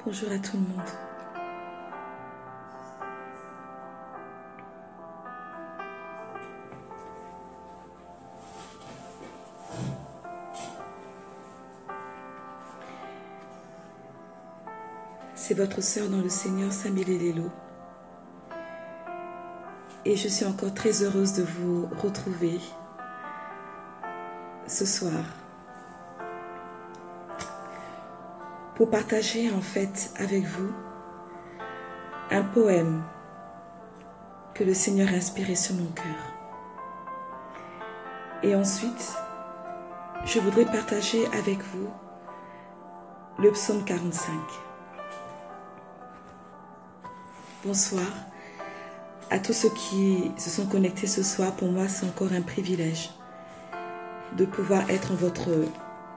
Bonjour à tout le monde. C'est votre sœur dans le Seigneur, Samile Lelo. Et je suis encore très heureuse de vous retrouver ce soir pour partager en fait avec vous un poème que le Seigneur a inspiré sur mon cœur. Et ensuite, je voudrais partager avec vous le psaume 45. Bonsoir à tous ceux qui se sont connectés ce soir. Pour moi, c'est encore un privilège de pouvoir être en votre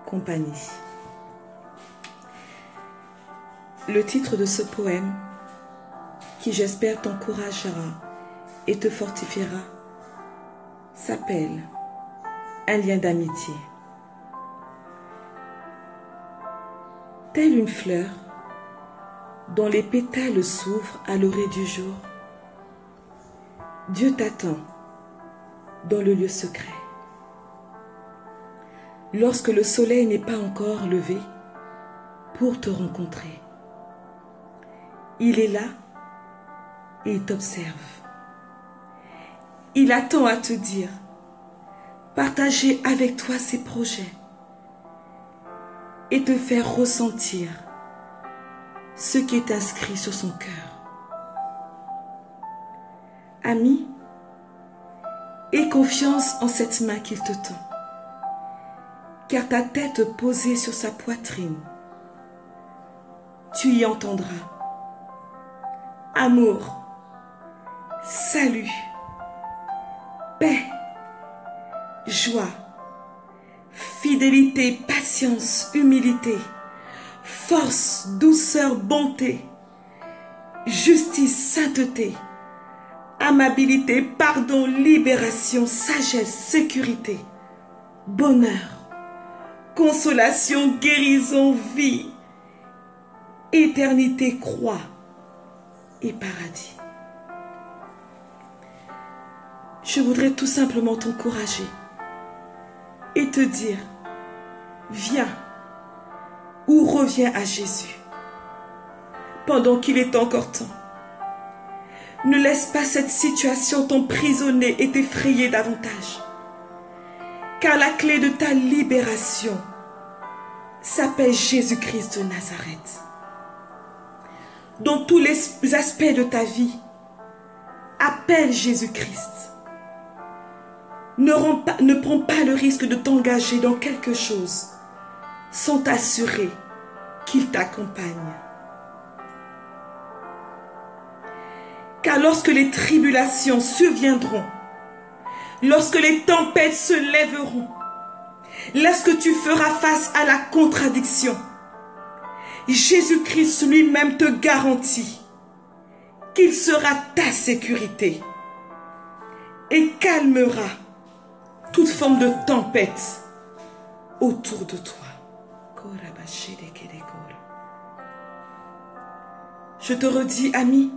compagnie. Le titre de ce poème, qui j'espère t'encouragera et te fortifiera, s'appelle « Un lien d'amitié ». Telle une fleur dont les pétales s'ouvrent à l'orée du jour, Dieu t'attend dans le lieu secret. Lorsque le soleil n'est pas encore levé pour te rencontrer, il est là et il t'observe. Il attend à te dire, partager avec toi ses projets et te faire ressentir ce qui est inscrit sur son cœur. Ami, aie confiance en cette main qu'il te tend, car ta tête posée sur sa poitrine, tu y entendras amour, salut, paix, joie, fidélité, patience, humilité, force, douceur, bonté, justice, sainteté, amabilité, pardon, libération, sagesse, sécurité, bonheur, consolation, guérison, vie, éternité, croix et paradis. Je voudrais tout simplement t'encourager et te dire, viens ou reviens à Jésus pendant qu'il est encore temps. Ne laisse pas cette situation t'emprisonner et t'effrayer davantage, car la clé de ta libération s'appelle Jésus-Christ de Nazareth. Dans tous les aspects de ta vie, appelle Jésus-Christ. Ne prends pas le risque de t'engager dans quelque chose sans t'assurer qu'il t'accompagne. Car lorsque les tribulations surviendront, lorsque les tempêtes se lèveront, lorsque tu feras face à la contradiction, Jésus-Christ lui-même te garantit qu'il sera ta sécurité et calmera toute forme de tempête autour de toi. Je te redis, ami,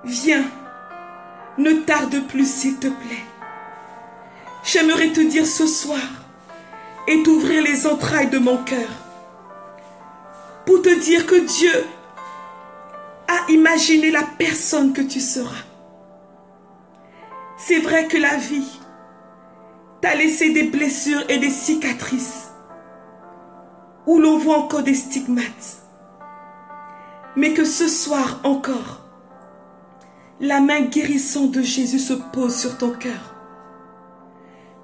viens, ne tarde plus s'il te plaît. J'aimerais te dire ce soir et t'ouvrir les entrailles de mon cœur pour te dire que Dieu a imaginé la personne que tu seras. C'est vrai que la vie t'a laissé des blessures et des cicatrices où l'on voit encore des stigmates. Mais que ce soir encore, la main guérissante de Jésus se pose sur ton cœur.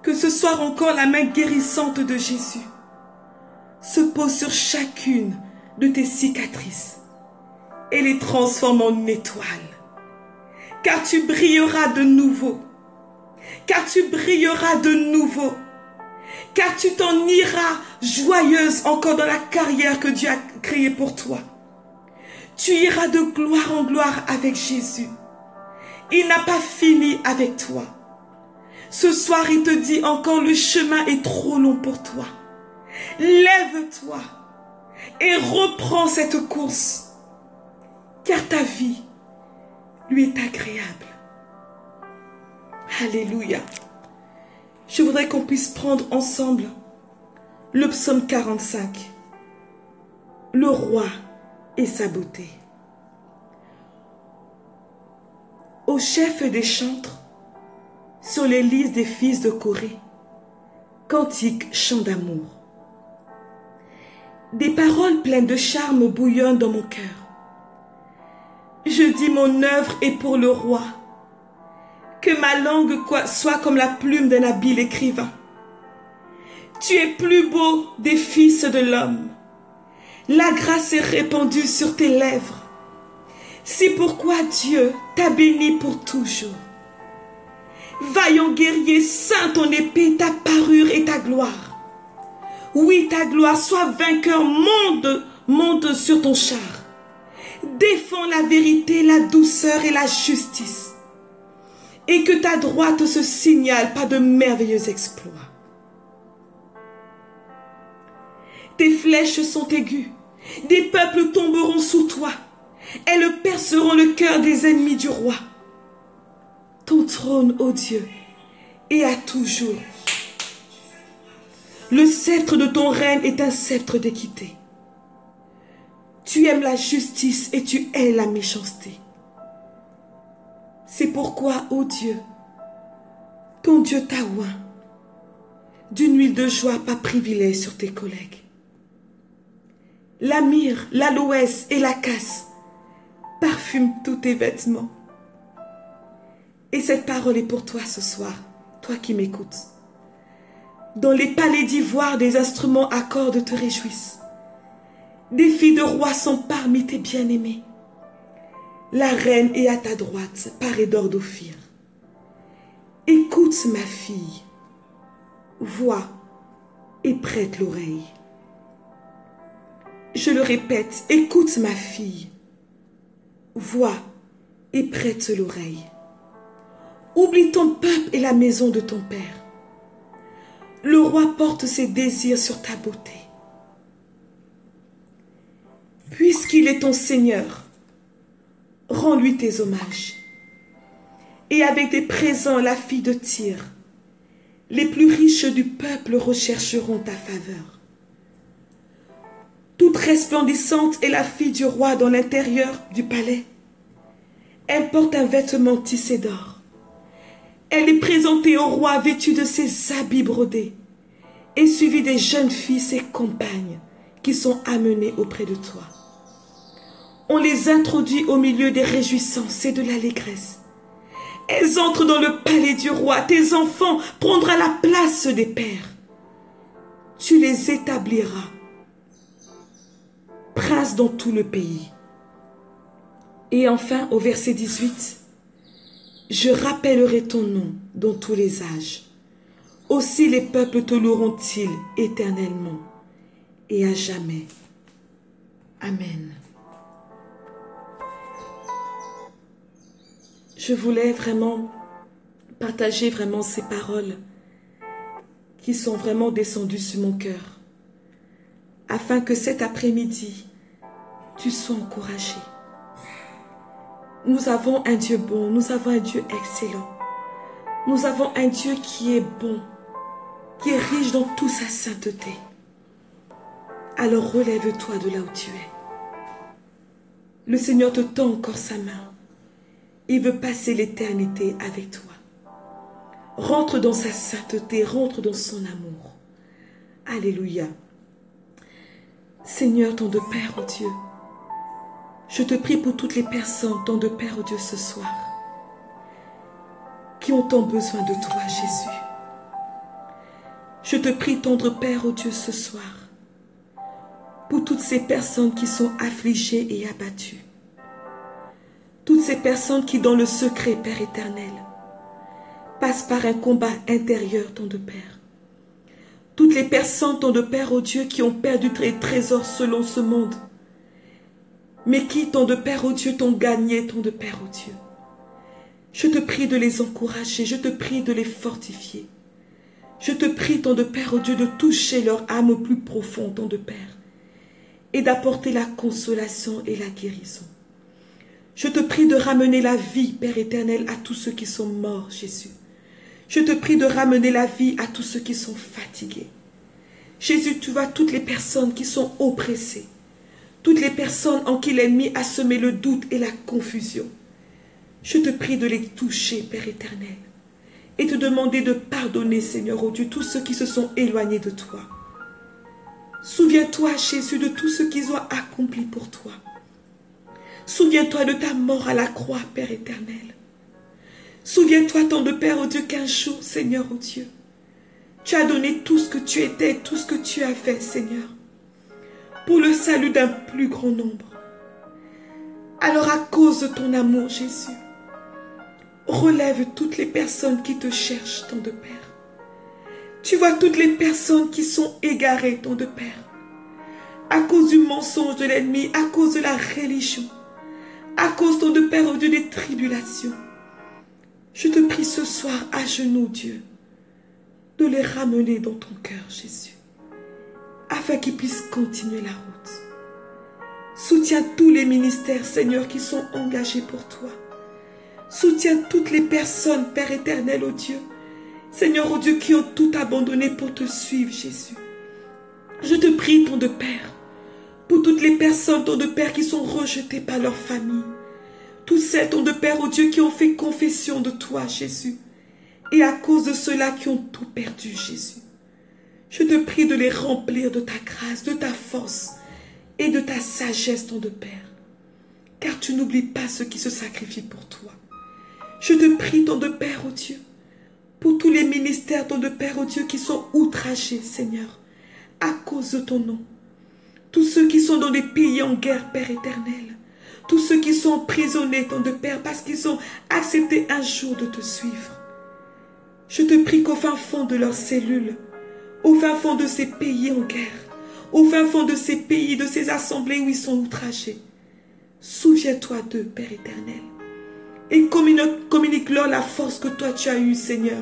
Que ce soir encore, la main guérissante de Jésus se pose sur chacune de tes cicatrices et les transforme en étoiles. Car tu brilleras de nouveau. Car tu brilleras de nouveau. Car tu t'en iras joyeuse encore dans la carrière que Dieu a créée pour toi. Tu iras de gloire en gloire avec Jésus. Il n'a pas fini avec toi. Ce soir, il te dit encore, le chemin est trop long pour toi. Lève-toi, et reprend cette course, car ta vie lui est agréable. Alléluia. Je voudrais qu'on puisse prendre ensemble le psaume 45, le roi et sa beauté. Au chef des chantres, sur les lys des fils de Corée, cantique, chant d'amour. Des paroles pleines de charme bouillonnent dans mon cœur. Je dis mon œuvre est pour le roi, que ma langue soit comme la plume d'un habile écrivain. Tu es plus beau des fils de l'homme. La grâce est répandue sur tes lèvres. C'est pourquoi Dieu t'a béni pour toujours. Vaillant guerrier, saint ton épée, ta parure et ta gloire. Oui, ta gloire, sois vainqueur, monte sur ton char. Défends la vérité, la douceur et la justice. Et que ta droite se signale par de merveilleux exploits. Tes flèches sont aiguës, des peuples tomberont sous toi. Elles perceront le cœur des ennemis du roi. Ton trône, ô Dieu, est à toujours. Le sceptre de ton règne est un sceptre d'équité. Tu aimes la justice et tu hais la méchanceté. C'est pourquoi, ô Dieu, ton Dieu t'a oint d'une huile de joie pas privilège sur tes collègues. La myrrhe, l'aloès et la casse parfument tous tes vêtements. Et cette parole est pour toi ce soir, toi qui m'écoutes. Dans les palais d'ivoire, des instruments à cordes te réjouissent. Des filles de rois sont parmi tes bien-aimés. La reine est à ta droite, parée d'or d'Ophir. Écoute ma fille, vois et prête l'oreille. Je le répète, écoute ma fille, vois et prête l'oreille. Oublie ton peuple et la maison de ton père. Le roi porte ses désirs sur ta beauté. Puisqu'il est ton Seigneur, rends-lui tes hommages. Et avec des présents, la fille de Tyr, les plus riches du peuple rechercheront ta faveur. Toute resplendissante est la fille du roi dans l'intérieur du palais. Elle porte un vêtement tissé d'or. Elle est présentée au roi vêtue de ses habits brodés et suivie des jeunes filles, ses compagnes, qui sont amenées auprès de toi. On les introduit au milieu des réjouissances et de l'allégresse. Elles entrent dans le palais du roi. Tes enfants prendront la place des pères. Tu les établiras princes dans tout le pays. Et enfin, au verset 18, je rappellerai ton nom dans tous les âges. Aussi les peuples te loueront-ils éternellement et à jamais. Amen. Je voulais vraiment partager vraiment ces paroles qui sont vraiment descendues sur mon cœur, afin que cet après-midi, tu sois encouragé. Nous avons un Dieu bon, nous avons un Dieu excellent. Nous avons un Dieu qui est bon, qui est riche dans toute sa sainteté. Alors relève-toi de là où tu es. Le Seigneur te tend encore sa main. Il veut passer l'éternité avec toi. Rentre dans sa sainteté, rentre dans son amour. Alléluia. Seigneur, ton de Père, oh Dieu, je te prie pour toutes les personnes, ton de Père, oh Dieu, ce soir, qui ont tant besoin de toi, Jésus. Je te prie, tendre Père, oh Dieu, ce soir, pour toutes ces personnes qui sont affligées et abattues. Toutes ces personnes qui, dans le secret, Père éternel, passent par un combat intérieur, ton de Père. Toutes les personnes, ton de Père, oh Dieu, qui ont perdu des trésors selon ce monde, mais qui, ton de Père, oh Dieu, t'ont gagné, ton de Père, oh Dieu. Je te prie de les encourager, je te prie de les fortifier. Je te prie, ton de Père, oh Dieu, de toucher leur âme au plus profond, ton de Père, et d'apporter la consolation et la guérison. Je te prie de ramener la vie, Père éternel, à tous ceux qui sont morts, Jésus. Je te prie de ramener la vie à tous ceux qui sont fatigués. Jésus, tu vois toutes les personnes qui sont oppressées, toutes les personnes en qui l'ennemi a semé le doute et la confusion. Je te prie de les toucher, Père éternel, et te demander de pardonner, Seigneur, oh Dieu, tous ceux qui se sont éloignés de toi. Souviens-toi, Jésus, de tout ce qu'ils ont accompli pour toi. Souviens-toi de ta mort à la croix, Père éternel. Souviens-toi, tant de Père, oh Dieu, qu'un jour, Seigneur, oh Dieu, tu as donné tout ce que tu étais, tout ce que tu as fait, Seigneur, pour le salut d'un plus grand nombre. Alors, à cause de ton amour, Jésus, relève toutes les personnes qui te cherchent, tant de Père. Tu vois toutes les personnes qui sont égarées, tant de Père, à cause du mensonge de l'ennemi, à cause de la religion, à cause, tant de Père, oh Dieu, des tribulations. Je te prie ce soir à genoux, Dieu, de les ramener dans ton cœur, Jésus, afin qu'ils puissent continuer la route. Soutiens tous les ministères, Seigneur, qui sont engagés pour toi. Soutiens toutes les personnes, Père éternel, oh Dieu, Seigneur, oh Dieu, qui ont tout abandonné pour te suivre, Jésus. Je te prie, ton de Père, pour toutes les personnes, ton de Père, qui sont rejetées par leur famille. Tous celles, ton de Père, oh Dieu, qui ont fait confession de toi, Jésus. Et à cause de ceux-là qui ont tout perdu, Jésus. Je te prie de les remplir de ta grâce, de ta force et de ta sagesse, ton de Père. Car tu n'oublies pas ceux qui se sacrifient pour toi. Je te prie, ton de Père, oh Dieu, pour tous les ministères, ton de Père, oh Dieu, qui sont outragés, Seigneur, à cause de ton nom. Tous ceux qui sont dans des pays en guerre, Père éternel. Tous ceux qui sont emprisonnés, ton de Père, parce qu'ils ont accepté un jour de te suivre. Je te prie qu'au fin fond de leurs cellules, au fin fond de ces pays en guerre, au fin fond de ces pays, de ces assemblées où ils sont outragés, souviens-toi d'eux, Père éternel, et communique-leur la force que toi tu as eue, Seigneur,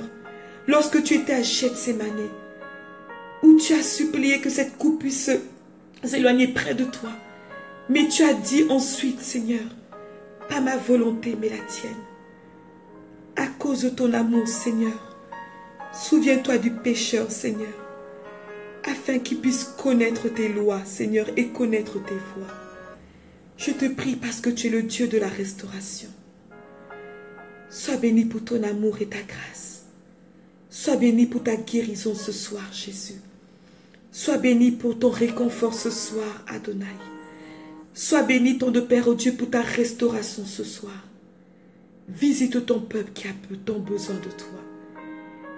lorsque tu étais à Gethsémani, où tu as supplié que cette coupe puisse s'éloigner près de toi. Mais tu as dit ensuite, Seigneur, pas ma volonté, mais la tienne. À cause de ton amour, Seigneur, souviens-toi du pécheur, Seigneur, afin qu'il puisse connaître tes lois, Seigneur, et connaître tes voies. Je te prie parce que tu es le Dieu de la restauration. Sois béni pour ton amour et ta grâce. Sois béni pour ta guérison ce soir, Jésus. Sois béni pour ton réconfort ce soir, Adonai. Sois béni, ton de Père, oh Dieu, pour ta restauration ce soir. Visite ton peuple qui a tant besoin de toi.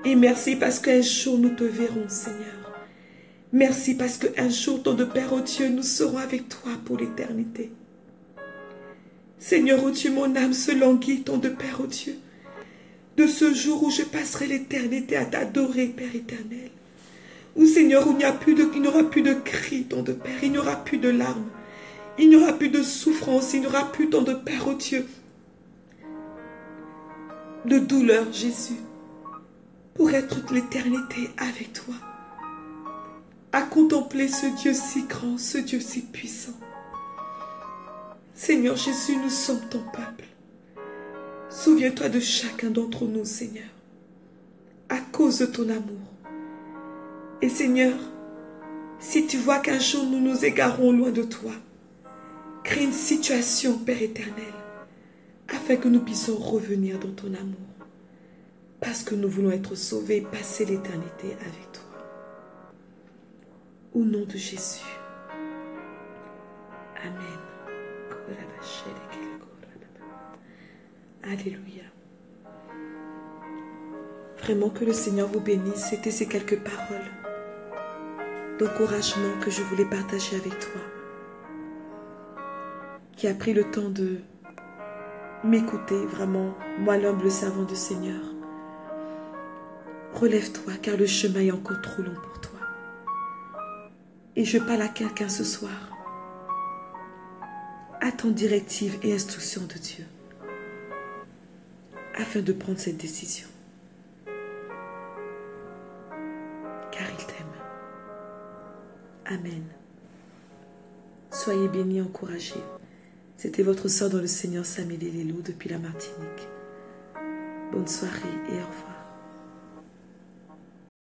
Et merci parce qu'un jour nous te verrons, Seigneur. Merci parce qu'un jour, ton de Père, oh Dieu, nous serons avec toi pour l'éternité. Seigneur, oh Dieu, mon âme se languit, ton de Père, oh Dieu, de ce jour où je passerai l'éternité à t'adorer, Père éternel. Où, Seigneur, il n'y aura plus de cris, ton de Père, il n'y aura plus de larmes. Il n'y aura plus de souffrance, il n'y aura plus tant de Père, oh Dieu, de douleur, Jésus, pour être toute l'éternité avec toi, à contempler ce Dieu si grand, ce Dieu si puissant. Seigneur Jésus, nous sommes ton peuple. Souviens-toi de chacun d'entre nous, Seigneur, à cause de ton amour. Et Seigneur, si tu vois qu'un jour nous nous égarons loin de toi, crée une situation, Père éternel, afin que nous puissions revenir dans ton amour. Parce que nous voulons être sauvés et passer l'éternité avec toi. Au nom de Jésus. Amen. Alléluia. Vraiment que le Seigneur vous bénisse. C'était ces quelques paroles d'encouragement que je voulais partager avec toi, qui a pris le temps de m'écouter, vraiment, moi l'humble servant du Seigneur. Relève-toi, car le chemin est encore trop long pour toi. Et je parle à quelqu'un ce soir. Attends directive et instruction de Dieu, afin de prendre cette décision. Car il t'aime. Amen. Soyez bénis, encouragés. C'était votre sœur dans le Seigneur, Samélie Lelou, depuis la Martinique. Bonne soirée et au revoir.